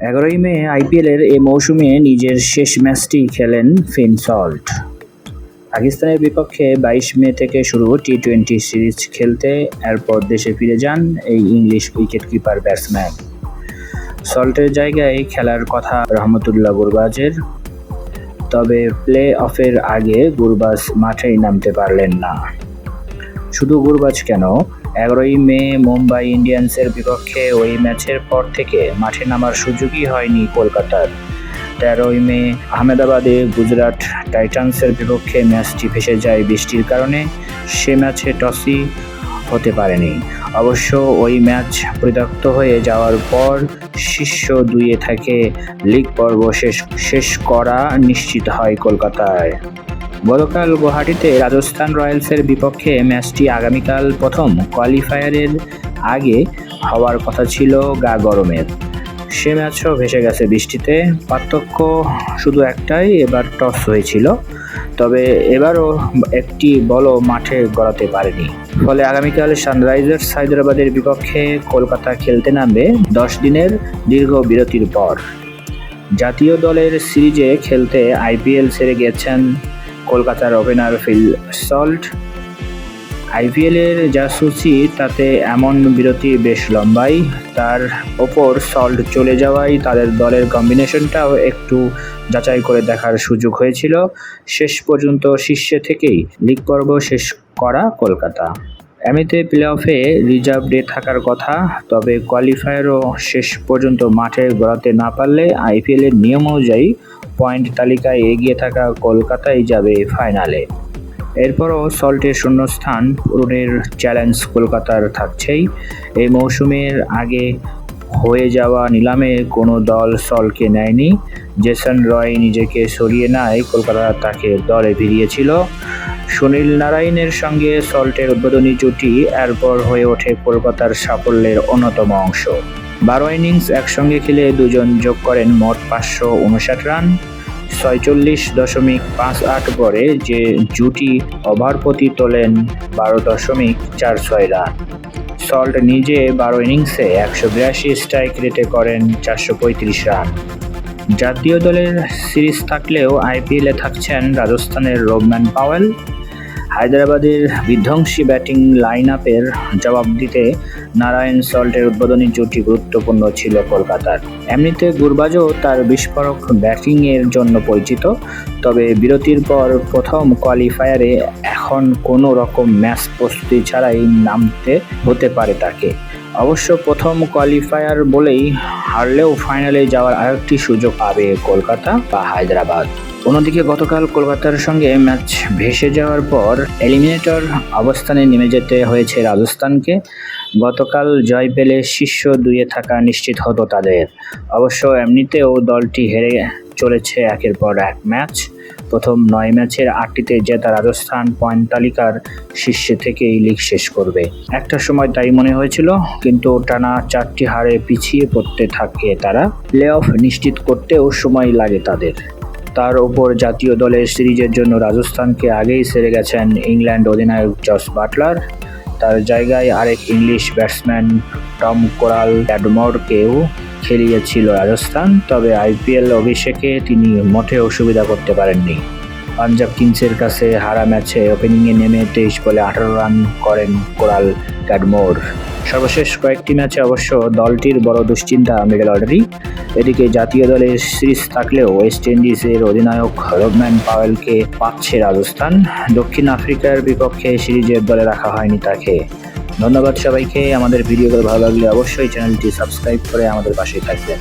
11ই মে আইপিএলের এ মৌসুমে নিজের শেষ ম্যাচটি খেলেন ফিন সল্ট। পাকিস্তানের বিপক্ষে 22 মে থেকে শুরু টি-20 সিরিজ খেলতে এরপর দেশে ফিরে যান এই ইংলিশ উইকেটকিপার ব্যাটসম্যান। সল্টের জায়গায় খেলার কথা রহমতুল্লাহ গুরবাজের, তবে প্লে অফের আগে গুরবাজ মাঠেই নামতে পারলেন না। শুধু গুরবাজ কেন, 11ই মে মুম্বাই ইন্ডিয়ান্সের বিপক্ষে ওই ম্যাচের পর থেকে মাঠে নামার সুযোগই হয়নি কলকাতার। 13ই মে আহমেদাবাদে গুজরাট টাইটান্সের বিপক্ষে ম্যাচটি ভেসে যায় বৃষ্টির কারণে। সে ম্যাচে টসই হতে পারেনি। অবশ্য ওই ম্যাচ পরিত্যক্ত হয়ে যাওয়ার পর শীর্ষ দুইয়ে থেকে লিগ পর্ব শেষ করা নিশ্চিত হয় কলকাতায়। গতকাল গুয়াহাটিতে রাজস্থান রয়্যালসের বিপক্ষে ম্যাচটি আগামীকাল প্রথম কোয়ালিফায়ারের আগে হওয়ার কথা ছিল গা গরমের। সে ম্যাচও ভেসে গেছে বৃষ্টিতে। পার্থক্য শুধু একটাই, এবার টস হয়েছিল, তবে এবারও একটি বলও মাঠে গড়াতে পারেনি। ফলে আগামীকাল সানরাইজার্স হায়দ্রাবাদের বিপক্ষে কলকাতা খেলতে নামবে 10 দিনের দীর্ঘ বিরতির পর। জাতীয় দলের সিরিজে খেলতে আইপিএল ছেড়ে গেছেন কলকাতার ওপেনার ফিল সল্ট। আইপিএলের যা সূচি তাতে এমন বিরতি বেশ লম্বাই। তার ওপর সল্ট চলে যাওয়ায় তাদের দলের কম্বিনেশনটাও একটু যাচাই করে দেখার সুযোগ হয়েছিল। শেষ পর্যন্ত শীর্ষে থেকেই লিগ পর্ব শেষ করা কলকাতা। এমনিতে প্লে অফে রিজার্ভ ডে থাকার কথা, তবে কোয়ালিফায়ারও শেষ পর্যন্ত মাঠে গড়াতে না পারলে আইপিএলের নিয়ম অনুযায়ী পয়েন্ট তালিকায় এগিয়ে থাকা কলকাতাই যাবে ফাইনালে। এরপরও সল্টের শূন্যস্থান পূরণের চ্যালেঞ্জ কলকাতার থাকছেই। এই মৌসুমের আগে হয়ে যাওয়া নিলামে কোনো দল সল্টকে নেয়নি। জেসন রয় নিজেকে সরিয়ে নেয় কলকাতা তাকে দলে ভিড়িয়েছিল। সুনীল নারায়ণের সঙ্গে সল্টের উদ্বোধনী জুটি এরপর হয়ে ওঠে কলকাতার সাফল্যের অন্যতম অংশ। 12 ইনিংস একসঙ্গে খেলে দুজন যোগ করেন মোট 559 রান। 46.58 গড়ে যে জুটি ওভার প্রতি তোলেন 12.46 রান। সল্ট নিজে 12 ইনিংসে 182 স্ট্রাইক রেটে করেন 435 রান। জাতীয় দলের সিরিজ থাকলেও আইপিএলে থাকছেন রাজস্থানের রোবম্যান পাওয়েল। হায়দ্রাবাদের বিধ্বংসী ব্যাটিং লাইন আপের জবাব দিতে নারায়ণ সল্টের উদ্বোধনী জুটি গুরুত্বপূর্ণ ছিল কলকাতার। এমনিতে গুরবাজও তার বিস্ফোরক ব্যাটিংয়ের জন্য পরিচিত, তবে বিরতির পর প্রথম কোয়ালিফায়ারে এখন কোনো রকম ম্যাচ প্রস্তুতি ছাড়াই নামতে হতে পারে তাকে। অবশ্য প্রথম কোয়ালিফায়ার বলেই হারলেও ফাইনালে যাওয়ার আরেকটি সুযোগ পাবে কলকাতা বা হায়দ্রাবাদ। অন্যদিকে গতকাল কলকাতার সঙ্গে ম্যাচ ভেসে যাওয়ার পর এলিমিনেটর অবস্থানে নেমে যেতে হয়েছে রাজস্থানকে। গতকাল জয় পেলে শীর্ষ দুইয়ে থাকা নিশ্চিত হতো তাদের। অবশ্য এমনিতেও দলটি হেরে চলেছে একের পর এক ম্যাচ। প্রথম 9 ম্যাচের 8টিতে জেতা রাজস্থান পয়েন্ট তালিকার শীর্ষে থেকেই লিগ শেষ করবে। একটা সময় তাই মনে হয়েছিল, কিন্তু টানা 4টি হারে পিছিয়ে পড়তে থাকে তারা। প্লে অফ নিশ্চিত করতেও সময় লাগে তাদের। তার ওপর জাতীয় দলের সিরিজের জন্য রাজস্থানকে আগেই সেরে গেছেন ইংল্যান্ড অধিনায়ক জস বাটলার। তার জায়গায় আরেক ইংলিশ ব্যাটসম্যান টম কোরাল ক্যাডমোরকেও খেলিয়েছিল রাজস্থান, তবে আইপিএল অভিষেকে তিনি মোটেও সুবিধা করতে পারেননি। পাঞ্জাব কিংসের কাছে হারা ম্যাচে ওপেনিংয়ে নেমে 23 বলে 18 রান করেন কোরাল ক্যাডমোর। সর্বশেষ কয়েকটি ম্যাচে অবশ্য দলটির বড় দুশ্চিন্তা মিডল অর্ডারই। এদিকে জাতীয় দলের সিরিজ থাকলেও ওয়েস্ট ইন্ডিজের অধিনায়ক রোবম্যান পাওয়েলকে পাচ্ছে রাজস্থান। দক্ষিণ আফ্রিকার বিপক্ষে সিরিজের দলে রাখা হয়নি তাকে। ধন্যবাদ সবাইকে। আমাদের ভিডিওগুলো ভালো লাগলে অবশ্যই চ্যানেলটি সাবস্ক্রাইব করে আমাদের পাশেই থাকবেন।